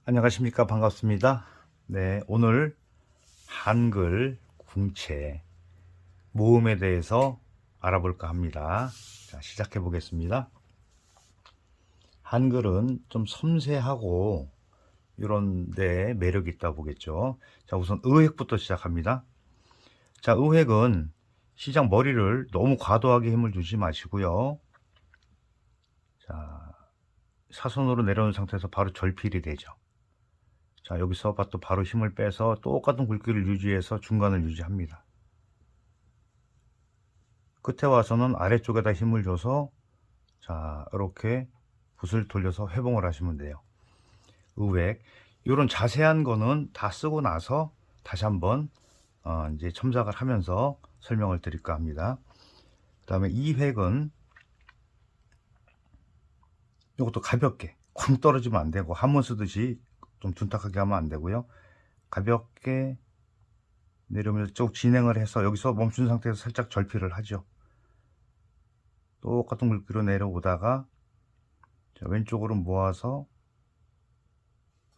안녕하십니까. 반갑습니다. 네, 오늘 한글 궁체 모음에 대해서 알아볼까 합니다. 자, 시작해 보겠습니다. 한글은 좀 섬세하고 이런 데 매력이 있다 보겠죠. 자, 우선 의획부터 시작합니다. 자, 의획은 시작 머리를 너무 과도하게 힘을 주지 마시고요. 자, 사선으로 내려오는 상태에서 바로 절필이 되죠. 자, 여기서 또 바로 힘을 빼서 똑같은 굵기를 유지해서 중간을 유지합니다. 끝에 와서는 아래쪽에다 힘을 줘서 자, 이렇게 붓을 돌려서 회봉을 하시면 돼요. 의획. 이런 자세한 거는 다 쓰고 나서 다시 한번 이제 첨삭을 하면서 설명을 드릴까 합니다. 그 다음에 이획은 이것도 가볍게 쾅 떨어지면 안 되고 한번 쓰듯이 좀 둔탁하게 하면 안 되고요. 가볍게 내려오면서 쭉 진행을 해서 여기서 멈춘 상태에서 살짝 절필을 하죠. 똑같은 굵기로 내려오다가 자, 왼쪽으로 모아서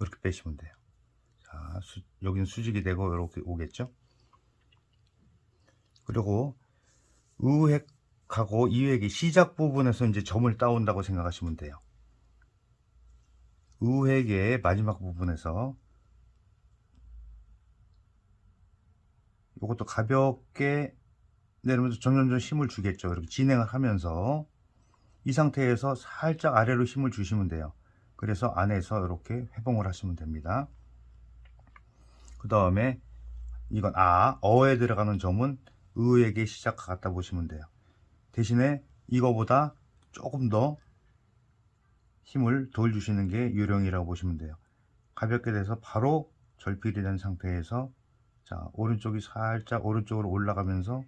이렇게 빼시면 돼요. 자, 여기는 수직이 되고 이렇게 오겠죠. 그리고 의획하고 이획이 시작 부분에서 이제 점을 따온다고 생각하시면 돼요. 의획의 마지막 부분에서 이것도 가볍게 내리면서 점점 힘을 주겠죠. 이렇게 진행을 하면서 이 상태에서 살짝 아래로 힘을 주시면 돼요. 그래서 안에서 이렇게 회봉을 하시면 됩니다. 그 다음에 이건 어에 들어가는 점은 의획의 시작과 같다 보시면 돼요. 대신에 이거보다 조금 더 힘을 덜 주시는 게 요령이라고 보시면 돼요. 가볍게 돼서 바로 절필이 된 상태에서 자, 오른쪽이 살짝 오른쪽으로 올라가면서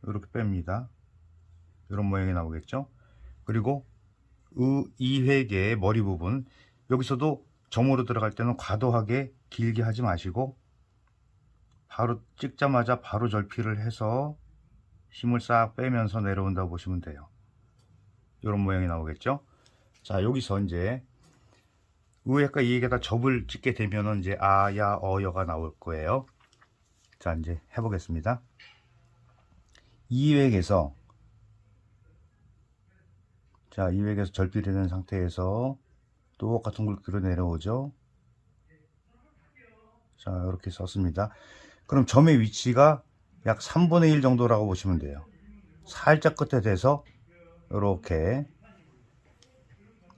이렇게 뺍니다. 이런 모양이 나오겠죠. 그리고 이획의 머리 부분, 여기서도 점으로 들어갈 때는 과도하게 길게 하지 마시고 바로 찍자마자 바로 절필을 해서 힘을 싹 빼면서 내려온다고 보시면 돼요. 이런 모양이 나오겠죠. 자, 여기서 이제 의획과 이획에다 접을 찍게 되면은 이제 야, 어여가 나올 거예요. 자, 이제 해보겠습니다. 이획에서 자, 이획에서 절필이 된 상태에서 똑같은 굵기로 내려오죠. 자, 이렇게 썼습니다. 그럼 점의 위치가 약 3분의 1 정도라고 보시면 돼요. 살짝 끝에 대서 이렇게,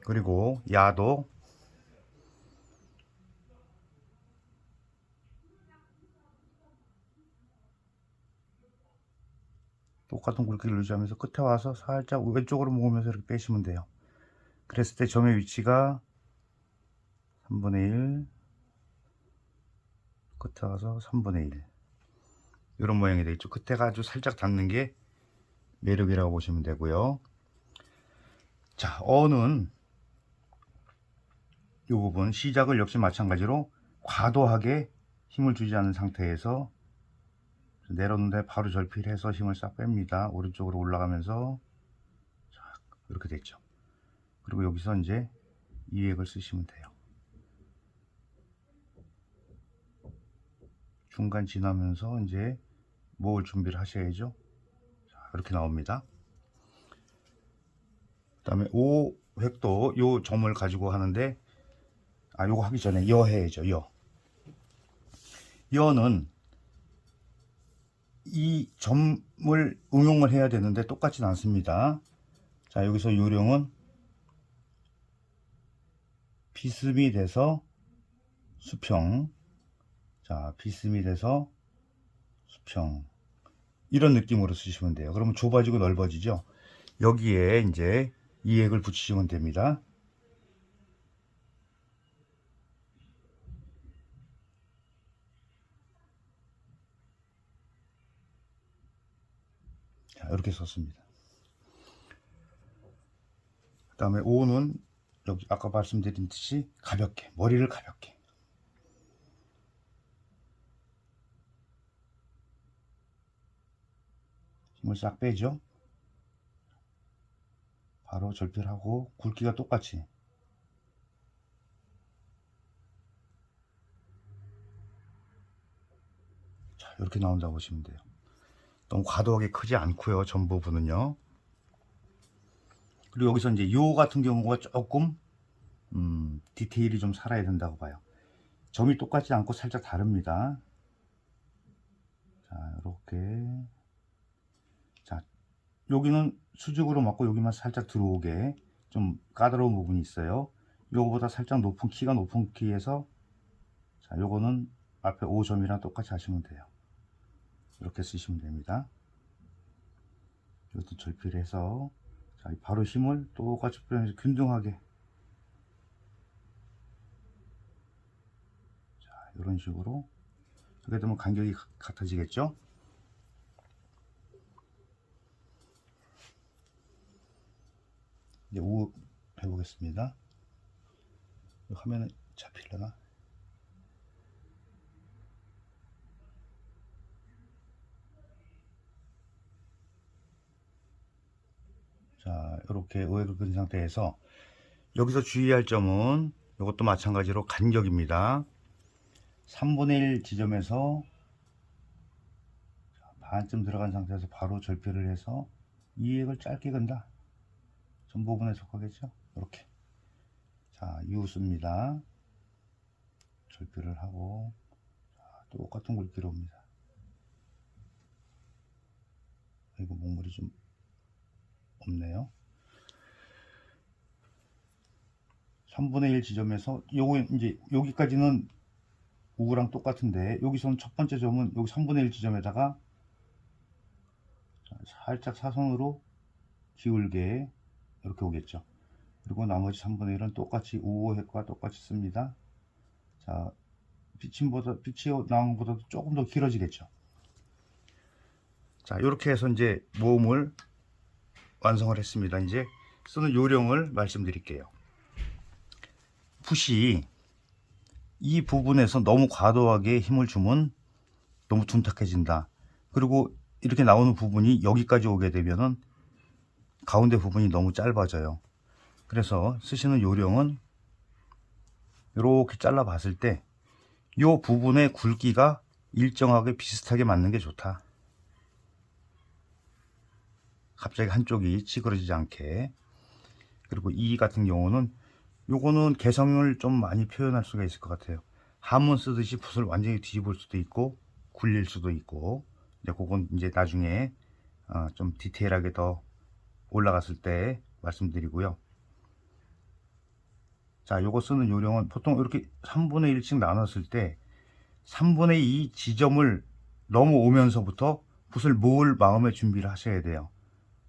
그리고 야도 똑같은 굵기를 유지하면서 끝에 와서 살짝 왼쪽으로 모으면서 이렇게 빼시면 돼요. 그랬을 때 점의 위치가 3분의 1, 끝에 와서 3분의 1, 이런 모양이 되겠죠. 끝에가 아주 살짝 닿는 게 매력이라고 보시면 되고요. 자, 어는 이 부분 시작을 역시 마찬가지로 과도하게 힘을 주지 않은 상태에서 내렸는데 바로 절필해서 힘을 싹 뺍니다. 오른쪽으로 올라가면서 이렇게 됐죠. 그리고 여기서 이제 이획을 쓰시면 돼요. 중간 지나면서 이제 모을 준비를 하셔야죠. 자, 이렇게 나옵니다. 그 다음에 5획도 요 점을 가지고 하는데 요거 하기 전에 여 해야죠. 여는 이 점을 응용을 해야 되는데 똑같진 않습니다. 자, 여기서 요령은 비스미 돼서 수평, 자, 비스미 돼서 수평, 이런 느낌으로 쓰시면 돼요. 그러면 좁아지고 넓어지죠. 여기에 이제 이획을 붙이시면 됩니다. 자, 이렇게 썼습니다. 그 다음에 5는 여기 아까 말씀드린 듯이 가볍게, 머리를 가볍게, 힘을 싹 빼죠. 바로 절필하고 굵기가 똑같이 이렇게 나온다고 보시면 돼요. 너무 과도하게 크지 않고요. 전 부분은요. 그리고 여기서 이제 요 같은 경우가 조금 디테일이 좀 살아야 된다고 봐요. 점이 똑같지 않고 살짝 다릅니다. 자, 이렇게. 자, 여기는 수직으로 맞고 여기만 살짝 들어오게 좀 까다로운 부분이 있어요. 요거보다 살짝 높은 키가 높은 키에서, 자, 요거는 앞에 5점이랑 똑같이 하시면 돼요. 이렇게 쓰시면 됩니다. 이것도 절필 해서, 자, 바로 힘을 똑같이 표현해서 균등하게, 자, 이런 식으로. 이렇게 되면 간격이 같아지겠죠. 이제 우 해보겠습니다. 화면에 잡히려나? 자, 이렇게 우회를 그린 상태에서 여기서 주의할 점은 이것도 마찬가지로 간격입니다. 3분의 1 지점에서 반쯤 들어간 상태에서 바로 절필을 해서 이 액을 짧게 근다. 전 부분에 속하겠죠? 이렇게. 자, 이웃습니다. 절필을 하고, 자, 똑같은 굵기로 옵니다. 이거 목물이 좀 없네요. 3분의 1 지점에서 요거 이제 여기까지는 우랑 똑같은데 여기서는 첫 번째 점은 여기 3분의 1 지점에다가 살짝 사선으로 기울게 이렇게 오겠죠. 그리고 나머지 3분의 1은 똑같이 우호획과 똑같이 씁니다. 자, 빛이 나온 것보다도 조금 더 길어지겠죠. 자, 이렇게 해서 이제 모음을 완성을 했습니다. 이제 쓰는 요령을 말씀드릴게요. 붓이 이 부분에서 너무 과도하게 힘을 주면 너무 둔탁해진다. 그리고 이렇게 나오는 부분이 여기까지 오게 되면은 가운데 부분이 너무 짧아져요. 그래서 쓰시는 요령은 이렇게 잘라 봤을 때 이 부분의 굵기가 일정하게 비슷하게 맞는 게 좋다. 갑자기 한쪽이 찌그러지지 않게. 그리고 이 같은 경우는 요거는 개성을 좀 많이 표현할 수가 있을 것 같아요. 한문 쓰듯이 붓을 완전히 뒤집을 수도 있고 굴릴 수도 있고, 이제 그건 이제 나중에 좀 디테일하게 더 올라갔을 때 말씀드리고요. 자, 요거 쓰는 요령은 보통 이렇게 3분의 1씩 나눴을 때 3분의 2 지점을 넘어오면서부터 붓을 모을 마음의 준비를 하셔야 돼요.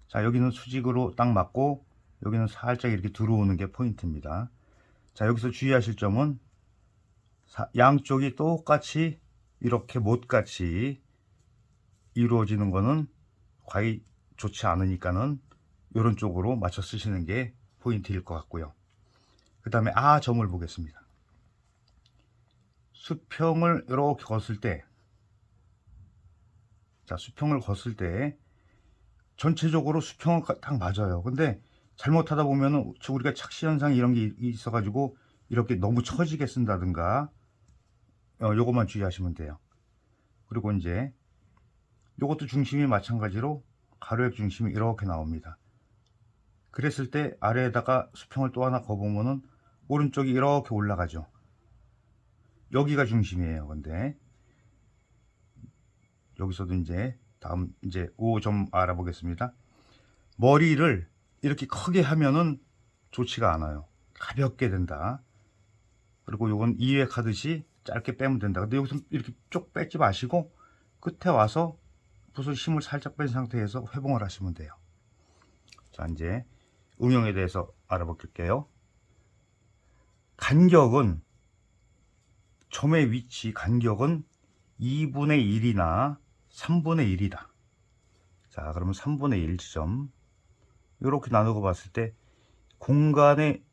자, 여기는 수직으로 딱 맞고 여기는 살짝 이렇게 들어오는 게 포인트입니다. 자, 여기서 주의하실 점은 양쪽이 똑같이 이렇게 못같이 이루어지는 거는 과히 좋지 않으니까는 이런 쪽으로 맞춰 쓰시는 게 포인트일 것 같고요. 그 다음에 점을 보겠습니다. 수평을 이렇게 걷을 때, 자, 수평을 걷을 때 전체적으로 수평은 딱 맞아요. 근데 잘못하다 보면은 우리가 착시 현상 이런 게 있어 가지고 이렇게 너무 처지게 쓴다든가 요것만 주의하시면 돼요. 그리고 이제 요것도 중심이 마찬가지로 가로액 중심이 이렇게 나옵니다. 그랬을 때 아래에다가 수평을 또 하나 거보면은 오른쪽이 이렇게 올라가죠. 여기가 중심이에요. 근데 여기서도 이제 다음 이제 5점 알아보겠습니다. 머리를 이렇게 크게 하면은 좋지가 않아요. 가볍게 된다. 그리고 요건 2획 하듯이 짧게 빼면 된다. 근데 여기서 이렇게 쭉 빼지 마시고 끝에 와서 붓을 힘을 살짝 뺀 상태에서 회봉을 하시면 돼요. 자, 이제 응용에 대해서 알아볼게요. 간격은, 점의 위치 간격은 2분의 1이나 3분의 1이다. 자, 그러면 3분의 1 지점 이렇게 나누고 봤을 때 공간에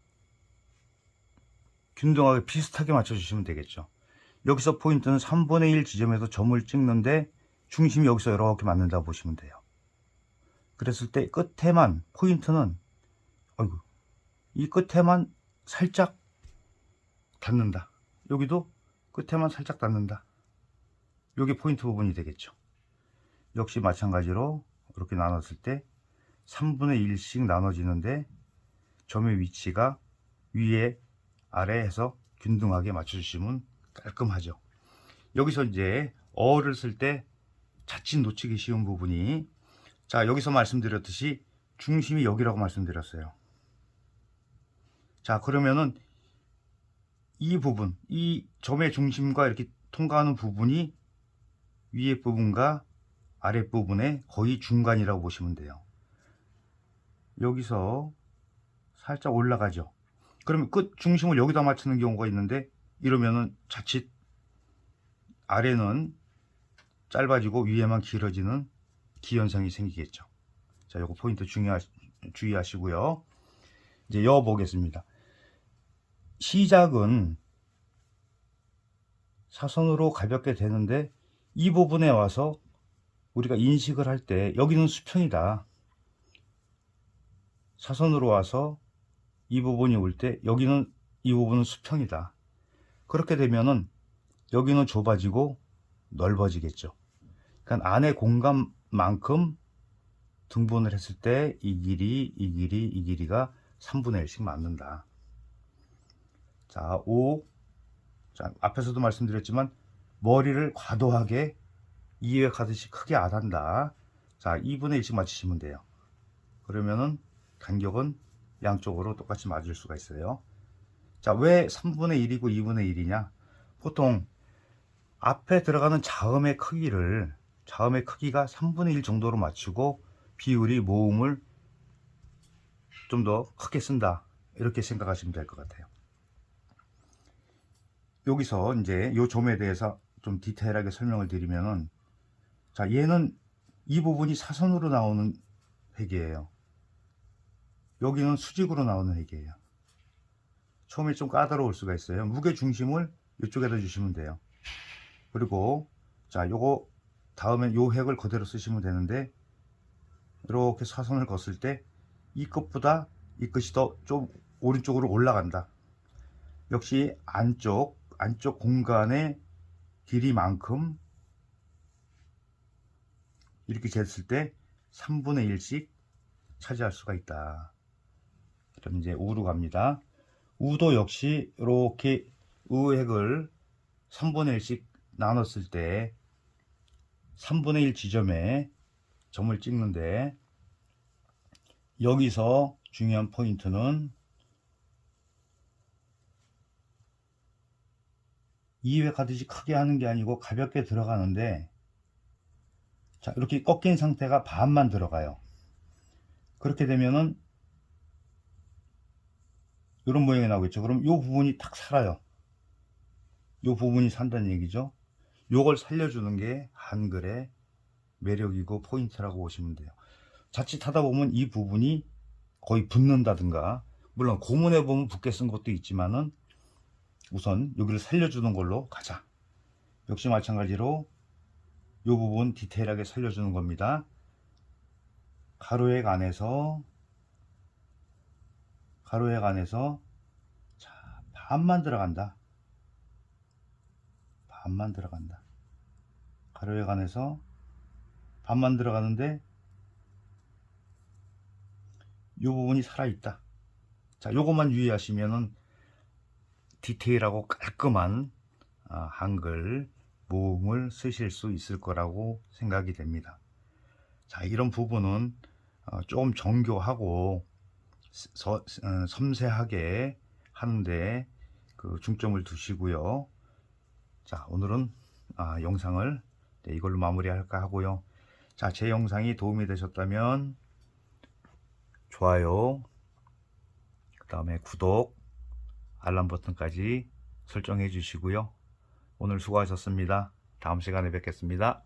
균등하게 비슷하게 맞춰주시면 되겠죠. 여기서 포인트는 3분의 1 지점에서 점을 찍는데 중심이 여기서 이렇게 맞는다고 보시면 돼요. 그랬을 때 끝에만 포인트는 이 끝에만 살짝 닿는다. 여기도 끝에만 살짝 닿는다. 요게 포인트 부분이 되겠죠. 역시 마찬가지로 이렇게 나눴을 때 3분의 1씩 나눠지는데 점의 위치가 위에 아래 해서 균등하게 맞춰주시면 깔끔하죠. 여기서 이제 어를 쓸 때 자칫 놓치기 쉬운 부분이, 자, 여기서 말씀드렸듯이 중심이 여기라고 말씀드렸어요. 자, 그러면은 이 부분, 이 점의 중심과 이렇게 통과하는 부분이 위에 부분과 아랫 부분의 거의 중간이라고 보시면 돼요. 여기서 살짝 올라가죠. 그러면 끝 중심을 여기다 맞추는 경우가 있는데, 이러면은 자칫 아래는 짧아지고 위에만 길어지는 기현상이 생기겠죠. 자, 요거 포인트 주의하시고요. 이제 여 보겠습니다. 시작은 사선으로 가볍게 되는데 이 부분에 와서 우리가 인식을 할 때 여기는 수평이다. 사선으로 와서 이 부분이 올 때 여기는 이 부분은 수평이다. 그렇게 되면은 여기는 좁아지고 넓어지겠죠. 그러니까 안의 공간만큼 등분을 했을 때 이 길이가 3분의 1씩 맞는다. 자, 5. 자, 앞에서도 말씀드렸지만 머리를 과도하게 이해하듯이 크게 안 한다. 자, 2분의 1씩 맞추시면 돼요. 그러면은 간격은 양쪽으로 똑같이 맞을 수가 있어요. 자, 왜 3분의 1이고 2분의 1이냐? 보통 앞에 들어가는 자음의 크기가 3분의 1 정도로 맞추고 비율이 모음을 좀 더 크게 쓴다. 이렇게 생각하시면 될 것 같아요. 여기서 이제 이 점에 대해서 좀 디테일하게 설명을 드리면은, 자, 얘는 이 부분이 사선으로 나오는 획이에요. 여기는 수직으로 나오는 획이에요. 처음에 좀 까다로울 수가 있어요. 무게 중심을 이쪽에다 주시면 돼요. 그리고 자, 요거 다음에 요 획을 그대로 쓰시면 되는데, 이렇게 사선을 걷을 때 이 끝보다 이 끝이 더 좀 오른쪽으로 올라간다. 역시 안쪽 공간의 길이만큼 이렇게 쟀을 때 3분의 1씩 차지할 수가 있다. 그럼 이제 우로 갑니다. 우도 역시 이렇게 우획을 3분의 1씩 나눴을 때 3분의 1 지점에 점을 찍는데, 여기서 중요한 포인트는 이획 하듯이 크게 하는 게 아니고 가볍게 들어가는데, 자, 이렇게 꺾인 상태가 반만 들어가요. 그렇게 되면은 이런 모양이 나오겠죠. 그럼 이 부분이 탁 살아요. 이 부분이 산다는 얘기죠. 요걸 살려주는 게 한글의 매력이고 포인트라고 보시면 돼요. 자칫하다 보면 이 부분이 거의 붙는다든가, 물론 고문에 보면 붙게 쓴 것도 있지만은 우선 여기를 살려주는 걸로 가자. 역시 마찬가지로 이 부분 디테일하게 살려주는 겁니다. 가로획 안에서 자, 반만 들어간다. 가로획 안에서 반만 들어가는데 이 부분이 살아있다. 자, 요것만 유의하시면은 디테일하고 깔끔한 한글 모음을 쓰실 수 있을 거라고 생각이 됩니다. 자, 이런 부분은 조금 정교하고 섬세하게 하는데 그 중점을 두시고요. 자, 오늘은 영상을 이걸로 마무리할까 하고요. 자, 제 영상이 도움이 되셨다면 좋아요, 그 다음에 구독, 알람 버튼까지 설정해 주시고요. 오늘 수고하셨습니다. 다음 시간에 뵙겠습니다.